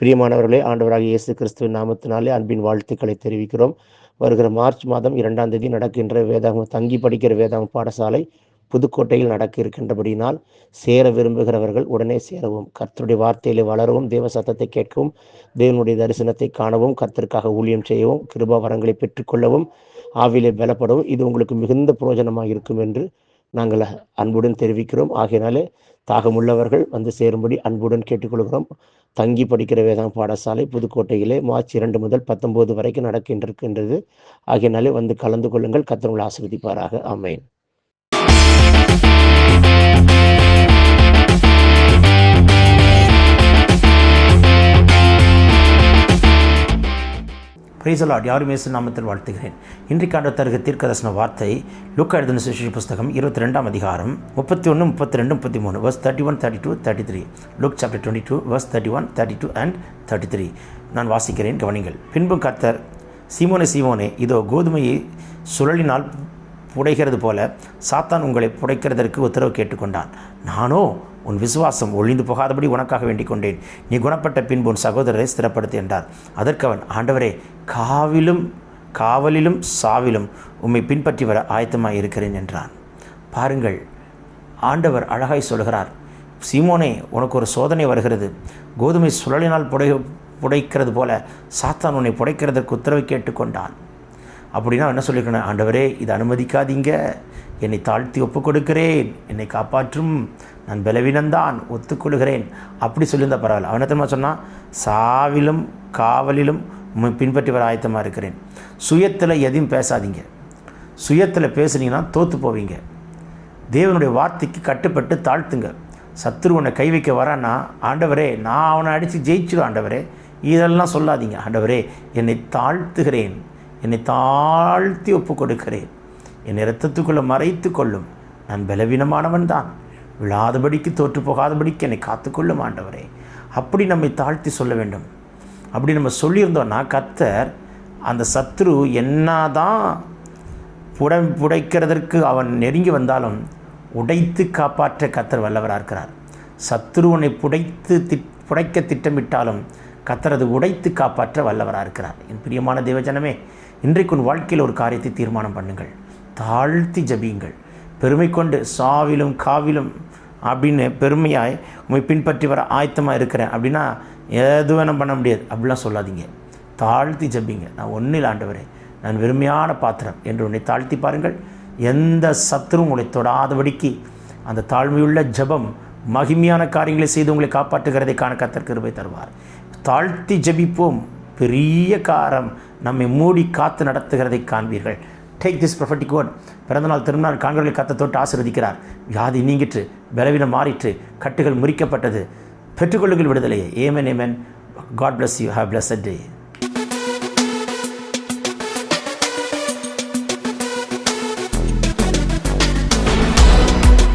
பிரியமானவர்களே, ஆண்டவராகிய இயேசு கிறிஸ்துவின் நாமத்தினாலே அன்பின் வாழ்த்துக்களை தெரிவிக்கிறோம். வருகிற மார்ச் மாதம் 2ஆம் தேதி நடக்கின்ற வேதாகம் தங்கி படிக்கிற வேதாகம் பாடசாலை புதுக்கோட்டையில் நடக்க இருக்கின்றபடியினால் சேர விரும்புகிறவர்கள் உடனே சேரவும், கர்த்தருடைய வார்த்தையிலே வளரவும், தேவ சத்தத்தை கேட்கவும், தேவனுடைய தரிசனத்தை காணவும், கர்த்தருக்காக ஊழியம் செய்யவும், கிருபா வரங்களை பெற்றுக்கொள்ளவும், ஆவிலே பலப்படவும் இது உங்களுக்கு மிகுந்த பிரயோஜனமாக இருக்கும் என்று நாங்கள் அன்புடன் தெரிவிக்கிறோம். ஆகையினாலே தாகமுள்ளவர்கள் வந்து சேரும்படி அன்புடன் கேட்டுக்கொள்கிறோம். தங்கி படிக்கிற வேதாகம் பாடசாலை புதுக்கோட்டையிலே மார்ச் 2 முதல் 19 வரைக்கும் நடக்கின்றிருக்கின்றது. ஆகையினாலே வந்து கலந்து கொள்ளுங்கள். கர்த்தர் உங்களை ஆசீர்வதிப்பாராக. ஆமென். Praise the Lord. யாரும் இயேசு நாமத்தில் வாழ்த்துகிறேன். இன்றைக்காண்டு தருக தீர்க்கதரிசன வார்த்தை லூக்கா எழுதின சுவிசேஷ புஸ்தகம் 22ஆம் அதிகாரம் 31, 32, 33 verse 31, 32, 33. Luke chapter 22 verse 31, 32 and 33. நான் வாசிக்கிறேன், கவனிங்கள். பின்பு கர்த்தர், சீமோனே சீமோனே, இதோ கோதுமையை சுழலினால் புடைக்கிறது போல சாத்தான் உங்களை புடைக்கிறதற்கு உத்தரவு கேட்டுக்கொண்டான். நானோ உன் விசுவாசம் ஒழிந்து போகாதபடி உனக்காக வேண்டிக் கொண்டேன். நீ குணப்பட்ட பின்பு உன் சகோதரரை ஸ்திரப்படுத்து என்றார். அதற்கு அவன், ஆண்டவரே, காவலிலும் சாவிலும் உம்மை பின்பற்றி வர ஆயத்தமாக இருக்கிறேன் என்றான். பாருங்கள், ஆண்டவர் அழகாய் சொல்கிறார், சீமோனே, உனக்கு ஒரு சோதனை வருகிறது. கோதுமை சுழலினால் புடைக்கிறது போல சாத்தான் உன்னை புடைக்கிறதற்கு உத்தரவு கேட்டுக்கொண்டான். அப்படின்னா என்ன சொல்லியிருக்கணும்? ஆண்டவரே, இதை அனுமதிக்காதீங்க, என்னை தாழ்த்தி ஒப்புக் கொடுக்கிறேன், என்னை காப்பாற்றும், நான் பலவீனந்தான், ஒத்துக்கொள்கிறேன், அப்படி சொல்லியிருந்தால் பரவாயில்ல. அவன் என்ன சொன்னால், சாவிலும் காவலிலும் பின்பற்றி வர ஆயத்தமாக இருக்கிறேன். சுயத்தில் எதையும் பேசாதீங்க. சுயத்தில் பேசுனீங்கன்னா தோற்று போவீங்க. தேவனுடைய வார்த்தைக்கு கட்டுப்பட்டு தாழ்த்துங்க. சத்துரு உன்னை கை வைக்க வரான்னா, ஆண்டவரே, நான் அவனை அடித்து ஜெயிச்சிடும் ஆண்டவரே, இதெல்லாம் சொல்லாதீங்க. ஆண்டவரே, என்னை தாழ்த்துகிறேன், என்னை தாழ்த்தி ஒப்புக் கொடுக்கிறேன், என்னை இரத்தத்துக்குள்ளே மறைத்து கொள்ளும், நான் பலவீனமானவன் தான், விழாதபடிக்கு தோற்று போகாதபடிக்கு என்னை காத்துக்கொள்ளும் ஆண்டவரே. அப்படி நம்மை தாழ்த்தி சொல்ல வேண்டும். அப்படி நம்ம சொல்லியிருந்தோன்னா கர்த்தர் அந்த சத்ரு என்னதான் புடைக்கிறதற்கு அவன் நெருங்கி வந்தாலும் உடைத்து காப்பாற்ற கர்த்தர் வல்லவராக இருக்கிறார். சத்ரு உன்னை புடைக்க திட்டமிட்டாலும் கர்த்தர் அது உடைத்து காப்பாற்ற வல்லவராக இருக்கிறார். என் பிரியமான தேவஜனமே, இன்றைக்கு உன் வாழ்க்கையில் ஒரு காரியத்தை தீர்மானம் பண்ணுங்கள். தாழ்த்தி ஜபியுங்கள். பெருமை கொண்டு சாவிலும் காவிலும் அப்படின்னு பெருமையாய் உண்மை பின்பற்றி வர ஆயத்தமாக இருக்கிறேன் அப்படின்னா எது வேணும் பண்ண முடியாது அப்படிலாம் சொல்லாதீங்க. தாழ்த்தி ஜபிங்க. நான் ஒன்றில் ஆண்டவரே, நான் வெறுமையான பாத்திரம் என்று உன்னை தாழ்த்தி பாருங்கள். எந்த சத்துரும் உங்களை தொடாதபடிக்கு அந்த தாழ்மையுள்ள ஜபம் மகிமையான காரியங்களை செய்து உங்களை காப்பாற்றுகிறதை காண கர்த்தர் கிருபை தருவார். தாழ்த்தி ஜபிப்போம். பெரிய காரம் நம்மை மூடி காத்து நடத்துகிறதை காண்பீர்கள். Take this prophetic word. பிறந்தநாள் திருநாள் காண்கிறவர்களை கத்த தொட்டு ஆசீர்வதிக்கிறார். வியாதி நீங்கிற்று, பலவீனம் மாறிற்று, கட்டுகள் முறிக்கப்பட்டது. பெற்றுக்கொள்ளுங்கள் விடுதலையை. Amen amen. God bless you. Have blessed day.